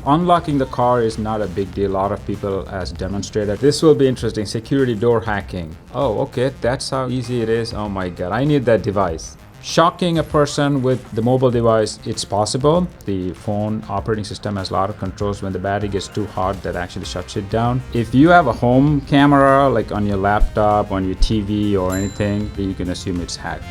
Unlocking the car is not a big deal. A lot of people has demonstrated. This will be interesting. Security door hacking. Oh, okay, that's how easy it is. Oh my God, I need that device. Shocking a person with the mobile device, it's possible. The phone operating system has a lot of controls. When the battery gets too hot, that actually shuts it down. If you have a home camera, like on your laptop, on your TV or anything, you can assume it's hacked.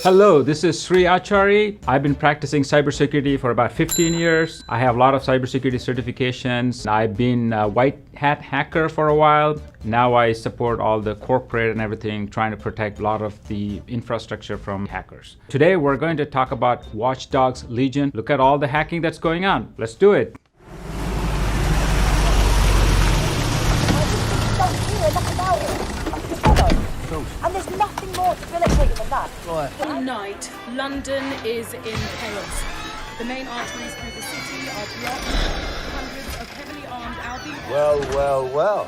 Hello, this is Sri Achary. I've been practicing cybersecurity for about 15 years. I have a lot of cybersecurity certifications. I've been a white hat hacker for a while. Now I support all the corporate and everything, trying to protect a lot of the infrastructure from hackers. Today we're going to talk about Watchdogs Legion. Look at all the hacking that's going on. Let's do it. And there's nothing more debilitating than that. Right. All night, London is in chaos. The main arteries through the city are blocked. Hundreds of heavily armed Albion... Well.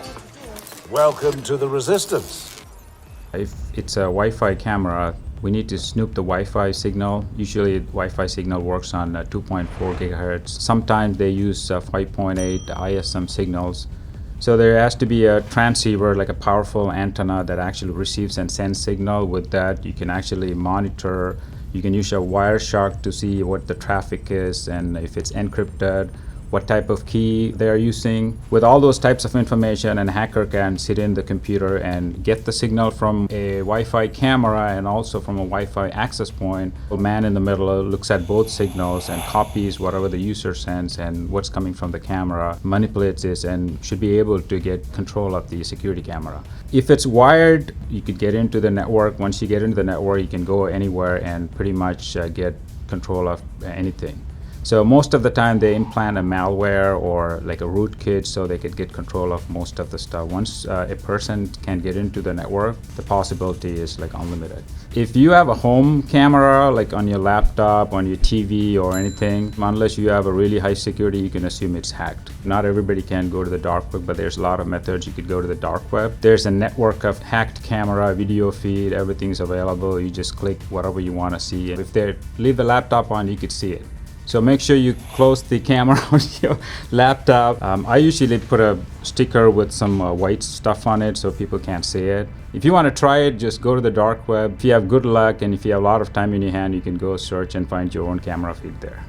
Welcome to the resistance. If it's a Wi-Fi camera, we need to snoop the Wi-Fi signal. Usually Wi-Fi signal works on 2.4 gigahertz. Sometimes they use 5.8 ISM signals. So there has to be a transceiver, like a powerful antenna that actually receives and sends signal. With that, you can actually monitor. You can use a Wireshark to see what the traffic is and if it's encrypted, what type of key they're using. With all those types of information, a hacker can sit in the computer and get the signal from a Wi-Fi camera and also from a Wi-Fi access point. A man in the middle looks at both signals and copies whatever the user sends and what's coming from the camera, manipulates this, and should be able to get control of the security camera. If it's wired, you could get into the network. Once you get into the network, you can go anywhere and pretty much get control of anything. So most of the time they implant a malware or like a rootkit so they could get control of most of the stuff. Once a person can get into the network, the possibility is like unlimited. If you have a home camera, like on your laptop, on your TV or anything, unless you have a really high security, you can assume it's hacked. Not everybody can go to the dark web, but there's a lot of methods you could go to the dark web. There's a network of hacked camera, video feed, everything's available. You just click whatever you want to see. If they leave the laptop on, you could see it. So make sure you close the camera on your laptop. I usually put a sticker with some white stuff on it so people can't see it. If you want to try it, just go to the dark web. If you have good luck and if you have a lot of time in your hand, you can go search and find your own camera feed there.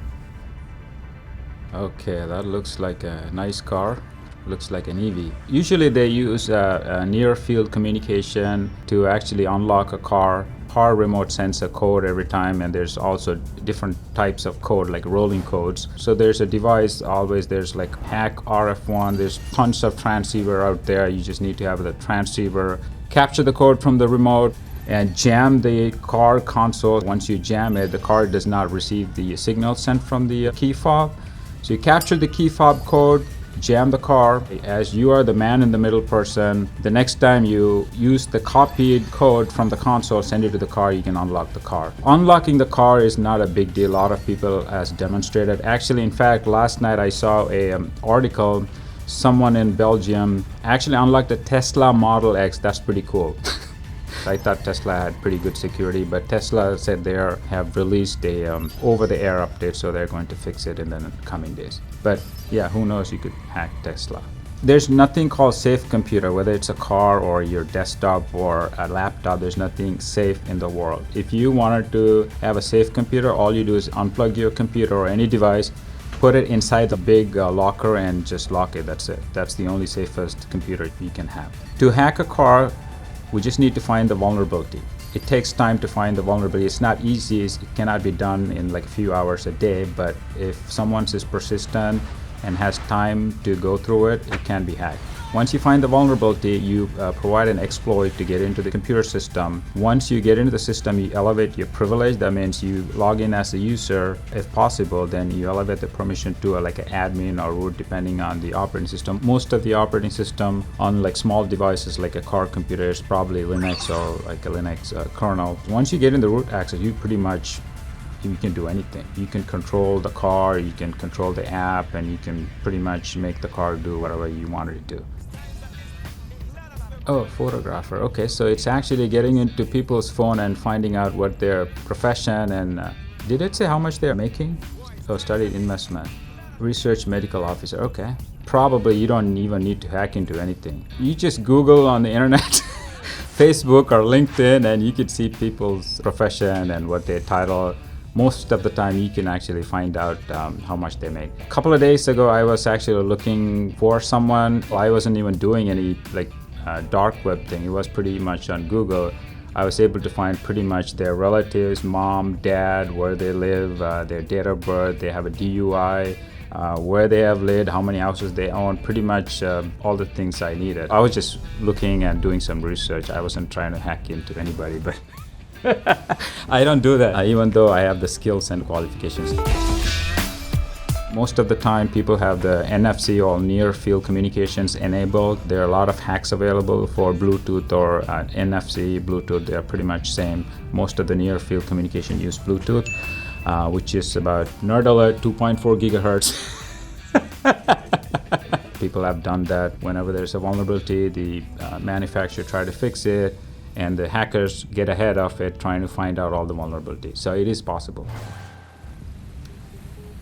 Okay, that looks like a nice car. Looks like an EV. Usually they use a near field communication to actually unlock a car. Car remote sends a code every time, and there's also different types of code, like rolling codes. So there's a device, always there's like hack RF1, there's tons of transceiver out there. You just need to have the transceiver, capture the code from the remote, and jam the car console. Once you jam it, the car does not receive the signal sent from the key fob. So you capture the key fob code, jam the car. As you are the man in the middle person, the next time you use the copied code from the console, send it to the car, you can unlock the car. Unlocking the car is not a big deal. A lot of people has demonstrated. Actually, in fact, last night I saw a article, someone in Belgium actually unlocked a Tesla Model X. That's pretty cool. I thought Tesla had pretty good security, but Tesla said they have released a over-the-air update, so they're going to fix it in the coming days. But yeah, who knows, you could hack Tesla. There's nothing called safe computer, whether it's a car or your desktop or a laptop, there's nothing safe in the world. If you wanted to have a safe computer, all you do is unplug your computer or any device, put it inside the big locker and just lock it, that's it. That's the only safest computer you can have. To hack a car, we just need to find the vulnerability. It takes time to find the vulnerability. It's not easy, it cannot be done in like a few hours a day, but if someone is persistent and has time to go through it, it can be hacked. Once you find the vulnerability, you provide an exploit to get into the computer system. Once you get into the system, you elevate your privilege. That means you log in as a user. If possible, then you elevate the permission to like an admin or root, depending on the operating system. Most of the operating system on like small devices like a car computer is probably Linux or like a Linux kernel. Once you get in the root access, you pretty much you can do anything. You can control the car, you can control the app, and you can pretty much make the car do whatever you want it to do. Oh, photographer. Okay, so it's actually getting into people's phone and finding out what their profession and Did it say how much they're making? Oh, studied investment. Research medical officer. Okay. Probably you don't even need to hack into anything. You just Google on the internet, Facebook or LinkedIn, and you can see people's profession and what their title. Most of the time you can actually find out how much they make. A couple of days ago, I was actually looking for someone. I wasn't even doing any dark web thing. It was pretty much on Google. I was able to find pretty much their relatives, mom, dad, where they live, their date of birth, they have a DUI, where they have lived, how many houses they own, pretty much all the things I needed. I was just looking and doing some research. I wasn't trying to hack into anybody, but I don't do that, even though I have the skills and qualifications. Most of the time, people have the NFC or near field communications enabled. There are a lot of hacks available for Bluetooth or NFC, Bluetooth. They are pretty much same. Most of the near field communication use Bluetooth, which is about nerd alert 2.4 gigahertz. People have done that. Whenever there's a vulnerability, the manufacturer try to fix it, and the hackers get ahead of it, trying to find out all the vulnerabilities. So it is possible.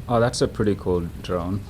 Oh, that's a pretty cool drone.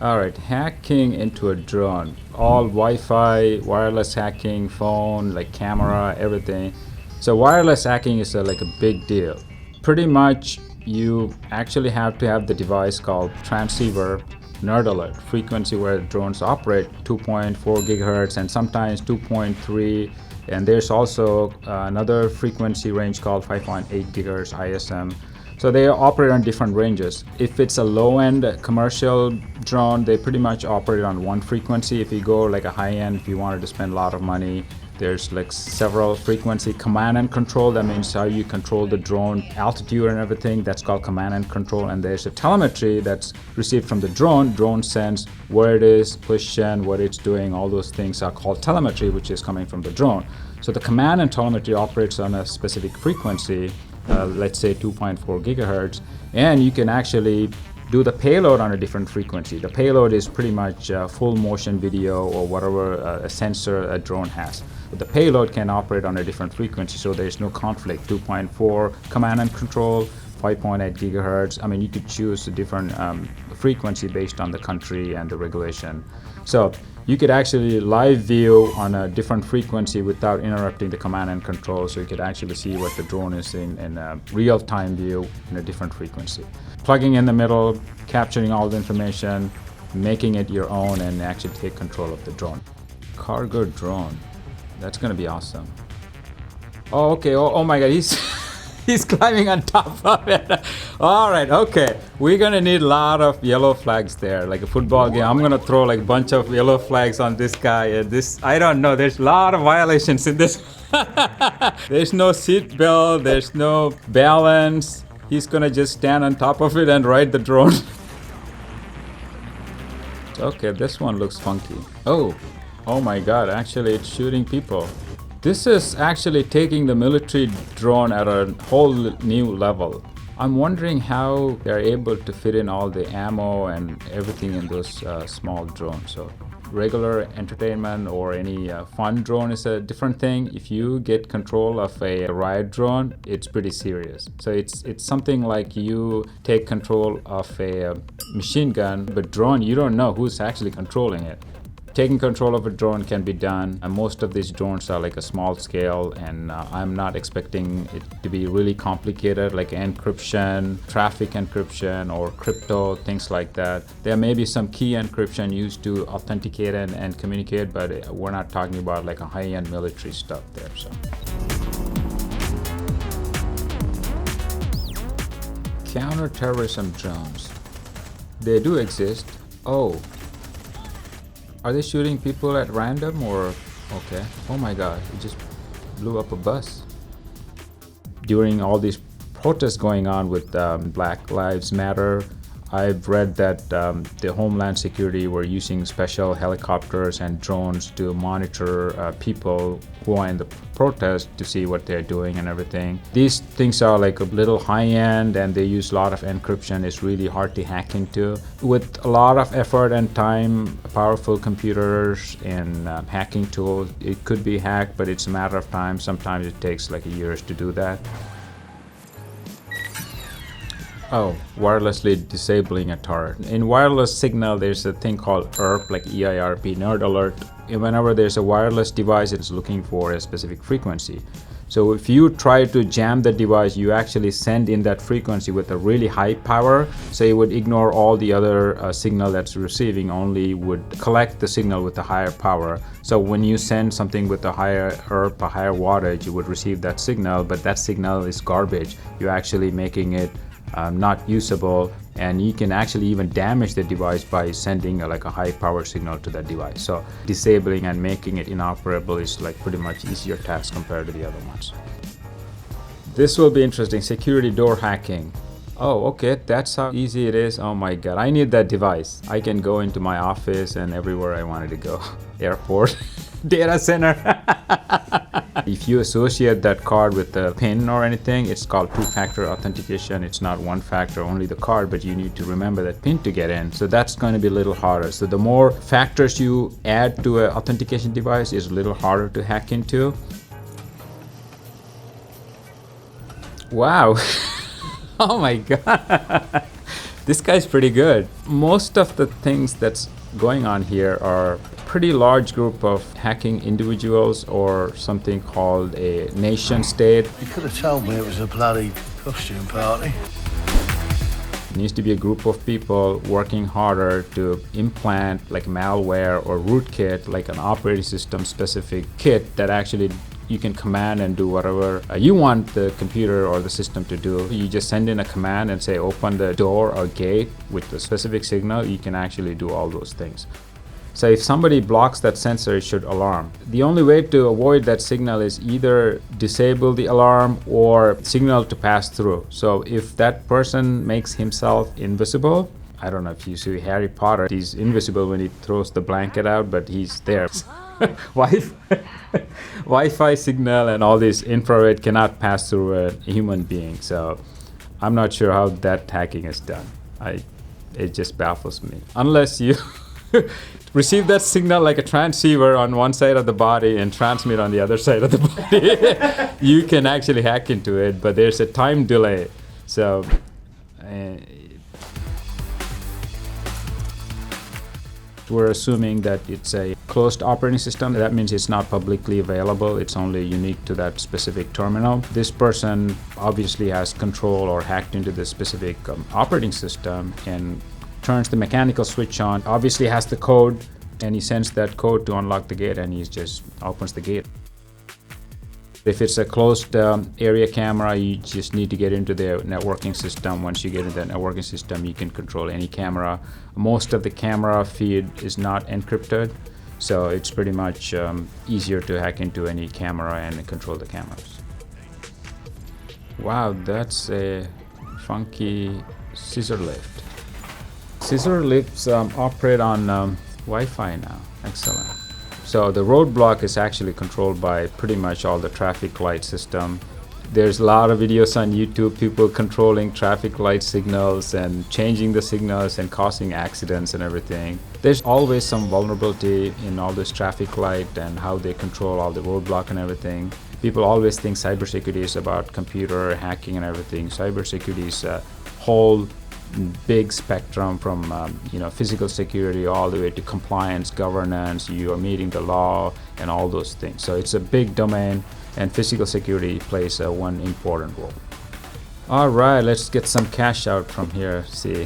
All right, hacking into a drone. All Wi-Fi, wireless hacking, phone, like camera, everything. So wireless hacking is like a big deal. Pretty much, you actually have to have the device called transceiver, nerd alert, frequency where drones operate, 2.4 gigahertz and sometimes 2.3. And there's also another frequency range called 5.8 gigahertz ISM. So they operate on different ranges. If it's a low-end commercial drone, they pretty much operate on one frequency. If you go like a high-end, if you wanted to spend a lot of money, there's like several frequency. Command and control, that means how you control the drone, altitude and everything, that's called command and control. And there's a telemetry that's received from the drone. Drone sends where it is, position, what it's doing, all those things are called telemetry, which is coming from the drone. So the command and telemetry operates on a specific frequency, let's say 2.4 gigahertz, and you can actually do the payload on a different frequency. The payload is pretty much full motion video or whatever a sensor a drone has. But the payload can operate on a different frequency, so there's no conflict. 2.4 command and control, 5.8 gigahertz. I mean, you could choose a different frequency based on the country and the regulation. So you could actually live view on a different frequency without interrupting the command and control, so you could actually see what the drone is in a real-time view in a different frequency. Plugging in the middle, capturing all the information, making it your own, and actually take control of the drone. Cargo drone, that's gonna be awesome. Oh, okay, oh my God, he's climbing on top of it. All right, okay. We're gonna need a lot of yellow flags there, like a football game. I'm gonna throw like a bunch of yellow flags on this guy. And this, I don't know, there's a lot of violations in this. There's no seat belt, there's no balance. He's gonna just stand on top of it and ride the drone. Okay, this one looks funky. Oh my God, actually it's shooting people. This is actually taking the military drone at a whole new level. I'm wondering how they're able to fit in all the ammo and everything in those small drones. So regular entertainment or any fun drone is a different thing. If you get control of a riot drone, it's pretty serious. So it's something like you take control of a machine gun, but drone, you don't know who's actually controlling it. Taking control of a drone can be done, and most of these drones are like a small scale, and I'm not expecting it to be really complicated, like encryption, traffic encryption, or crypto, things like that. There may be some key encryption used to authenticate and communicate, but we're not talking about like a high-end military stuff there. So, counter-terrorism drones. They do exist. Oh. Are they shooting people at random or? Okay. Oh my God, it just blew up a bus. During all these protests going on with Black Lives Matter, I've read that the Homeland Security were using special helicopters and drones to monitor people who are in the protest to see what they're doing and everything. These things are like a little high-end, and they use a lot of encryption. It's really hard to hack into. With a lot of effort and time, powerful computers and hacking tools, it could be hacked, but it's a matter of time. Sometimes it takes like years to do that. Oh, wirelessly disabling a turret. In wireless signal, there's a thing called ERP, like EIRP, nerd alert. And whenever there's a wireless device, it's looking for a specific frequency. So if you try to jam the device, you actually send in that frequency with a really high power. So it would ignore all the other signal that's receiving, only would collect the signal with a higher power. So when you send something with a higher ERP, a higher wattage, you would receive that signal, but that signal is garbage. You're actually making it not usable, and you can actually even damage the device by sending like a high power signal to that device. So disabling and making it inoperable is like pretty much easier task compared to the other ones. This will be interesting. Security door hacking. Oh, okay, that's how easy it is. Oh my god, I need that device. I can go into my office and everywhere I wanted to go. Airport, data center. If you associate that card with the PIN or anything, it's called two-factor authentication. It's not one factor, only the card, but you need to remember that PIN to get in. So that's going to be a little harder. So the more factors you add to an authentication device is a little harder to hack into. Wow. Oh my god. This guy's pretty good. Most of the things that's going on here are pretty large group of hacking individuals or something called a nation state. You could have told me it was a bloody costume party. It needs to be a group of people working harder to implant like malware or rootkit, like an operating system specific kit that actually you can command and do whatever you want the computer or the system to do. You just send in a command and say open the door or gate with the specific signal. You can actually do all those things. So if somebody blocks that sensor, it should alarm. The only way to avoid that signal is either disable the alarm or signal to pass through. So if that person makes himself invisible, I don't know if you see Harry Potter, he's invisible when he throws the blanket out, but he's there. Wi-Fi signal and all this infrared cannot pass through a human being. So I'm not sure how that hacking is done. It just baffles me. Unless you receive that signal like a transceiver on one side of the body and transmit on the other side of the body, you can actually hack into it, but there's a time delay. So we're assuming that it's a closed operating system. That means it's not publicly available. It's only unique to that specific terminal. This person obviously has control or hacked into the specific operating system and turns the mechanical switch on, obviously has the code, and he sends that code to unlock the gate, and he just opens the gate. If it's a closed area camera, you just need to get into the networking system. Once you get into the networking system, you can control any camera. Most of the camera feed is not encrypted, so it's pretty much easier to hack into any camera and control the cameras. Wow, that's a funky scissor lift. Scissor lifts operate on Wi-Fi now. Excellent. So the roadblock is actually controlled by pretty much all the traffic light system. There's a lot of videos on YouTube, people controlling traffic light signals and changing the signals and causing accidents and everything. There's always some vulnerability in all this traffic light and how they control all the roadblock and everything. People always think cybersecurity is about computer hacking and everything. Cybersecurity is a whole big spectrum from physical security all the way to compliance, governance, you are meeting the law and all those things. So it's a big domain, and physical security plays one important role. All right, let's get some cash out from here. See.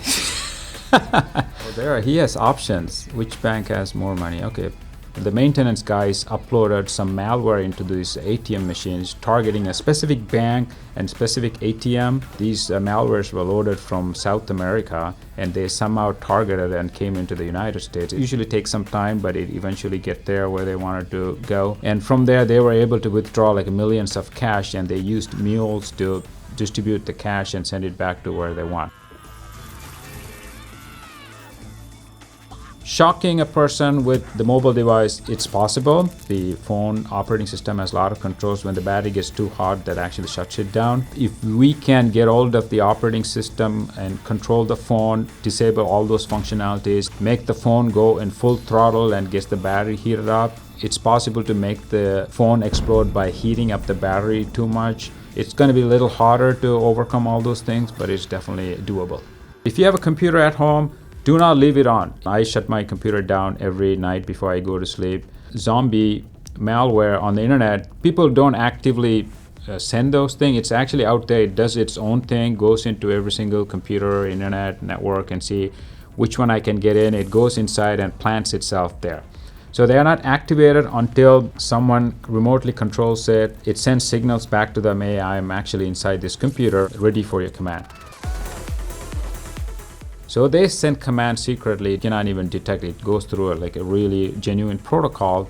He has options. Which bank has more money? Okay. The maintenance guys uploaded some malware into these ATM machines targeting a specific bank and specific ATM. These malwares were loaded from South America, and they somehow targeted and came into the United States. It usually takes some time, but it eventually get there where they wanted to go. And from there, they were able to withdraw like millions of cash, and they used mules to distribute the cash and send it back to where they want. Shocking a person with the mobile device, it's possible. The phone operating system has a lot of controls. When the battery gets too hot, that actually shuts it down. If we can get hold of the operating system and control the phone, disable all those functionalities, make the phone go in full throttle and gets the battery heated up, it's possible to make the phone explode by heating up the battery too much. It's going to be a little harder to overcome all those things, but it's definitely doable. If you have a computer at home, do not leave it on. I shut my computer down every night before I go to sleep. Zombie malware on the internet, people don't actively send those things. It's actually out there. It does its own thing, goes into every single computer, internet, network, and see which one I can get in. It goes inside and plants itself there. So they are not activated until someone remotely controls it. It sends signals back to them, hey, I'm actually inside this computer, ready for your command. So they send commands secretly. You cannot even detect it. It goes through like a really genuine protocol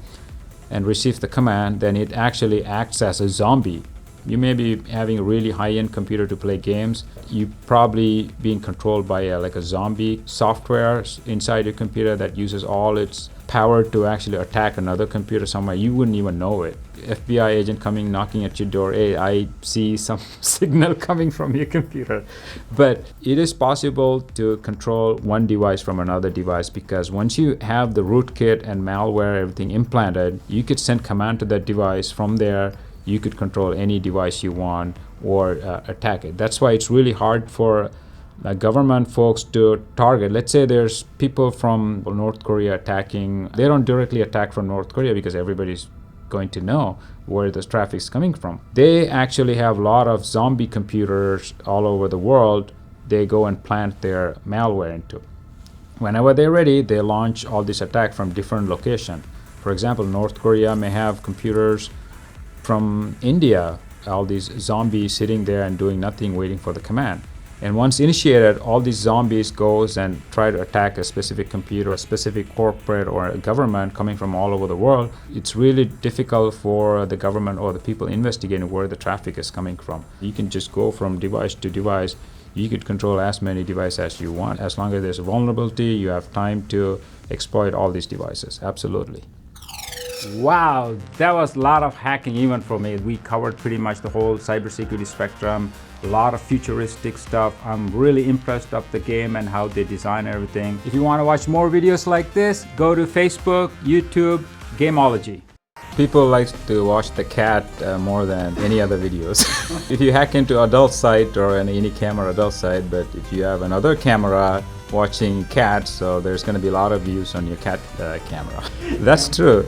and receives the command. Then it actually acts as a zombie. You may be having a really high-end computer to play games. You probably being controlled by like a zombie software inside your computer that uses all its power to actually attack another computer somewhere. You wouldn't even know it. FBI agent coming knocking at your door, hey, I see some signal coming from your computer. But it is possible to control one device from another device, because once you have the rootkit and malware, everything implanted, you could send command to that device. From there you could control any device you want or attack it. That's why it's really hard for government folks to target. Let's say there's people from North Korea attacking. They don't directly attack from North Korea because everybody's going to know where the traffic is coming from. They actually have a lot of zombie computers all over the world. They go and plant their malware into. Whenever they're ready, they launch all these attacks from different locations. For example, North Korea may have computers from India, all these zombies sitting there and doing nothing, waiting for the command. And once initiated, all these zombies goes and try to attack a specific computer, a specific corporate or a government coming from all over the world. It's really difficult for the government or the people investigating where the traffic is coming from. You can just go from device to device. You could control as many devices as you want. As long as there's a vulnerability, you have time to exploit all these devices. Absolutely. Wow, that was a lot of hacking even for me. We covered pretty much the whole cybersecurity spectrum, a lot of futuristic stuff. I'm really impressed of the game and how they design everything. If you want to watch more videos like this, go to Facebook, YouTube, Gamology. People like to watch the cat more than any other videos. If you hack into adult site or any camera adult site, but if you have another camera watching cats, so there's going to be a lot of views on your cat camera. That's true.